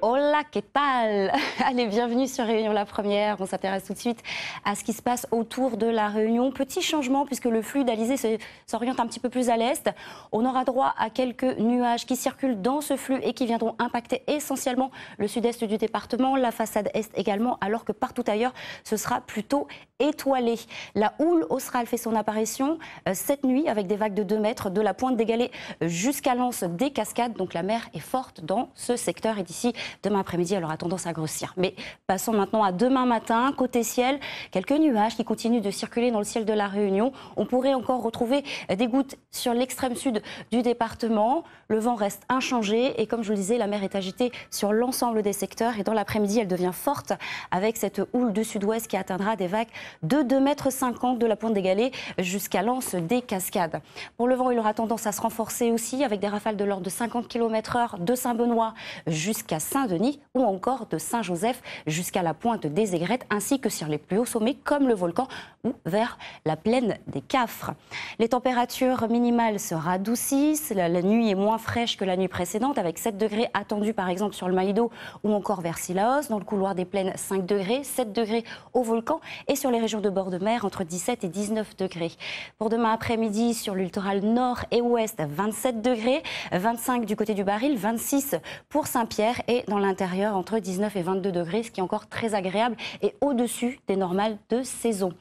Hola, ¿qué tal? Allez, bienvenue sur Réunion la Première. On s'intéresse tout de suite à ce qui se passe autour de la Réunion. Petit changement puisque le flux d'Alizé s'oriente un petit peu plus à l'est. On aura droit à quelques nuages qui circulent dans ce flux et qui viendront impacter essentiellement le sud-est du département, la façade est également, alors que partout ailleurs, ce sera plutôt étoilé. La houle australe fait son apparition cette nuit avec des vagues de 2 mètres de la pointe des Galets jusqu'à l'anse des Cascades. Donc la mer est forte dans ce secteur et d'ici demain après-midi, elle aura tendance à grossir. Mais passons maintenant à demain matin. Côté ciel, quelques nuages qui continuent de circuler dans le ciel de la Réunion. On pourrait encore retrouver des gouttes sur l'extrême sud du département. Le vent reste inchangé et comme je vous le disais, la mer est agitée sur l'ensemble des secteurs. Et dans l'après-midi, elle devient forte avec cette houle de sud-ouest qui atteindra des vagues de 2,50 mètres de la pointe des Galets jusqu'à l'anse des Cascades. Pour le vent, il aura tendance à se renforcer aussi avec des rafales de l'ordre de 50 km/h de Saint-Benoît jusqu'à Saint-Denis ou encore de Saint-Joseph jusqu'à la pointe des Aigrettes ainsi que sur les plus hauts sommets comme le volcan ou vers la plaine des Cafres. Les températures minimales se radoucissent, la nuit est moins fraîche que la nuit précédente avec 7 degrés attendus par exemple sur le Maïdo ou encore vers Sillaos, dans le couloir des plaines 5 degrés, 7 degrés au volcan et sur les régions de bord de mer entre 17 et 19 degrés. Pour demain après-midi sur le littoral nord et ouest 27 degrés, 25 du côté du Baril, 26 pour Saint-Pierre et dans l'intérieur entre 19 et 22 degrés, ce qui est encore très agréable et au-dessus des normales de saison.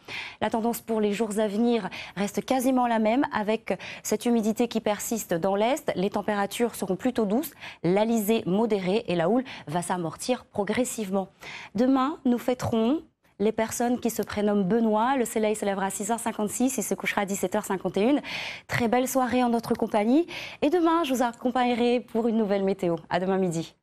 La tendance pour les jours à venir reste quasiment la même avec cette humidité qui persiste dans l'est. Les températures seront plutôt douces, l'alizé modérée et la houle va s'amortir progressivement. Demain, nous fêterons les personnes qui se prénomment Benoît. Le soleil se lèvera à 6h56 et se couchera à 17h51. Très belle soirée en notre compagnie. Et demain, je vous accompagnerai pour une nouvelle météo. À demain midi.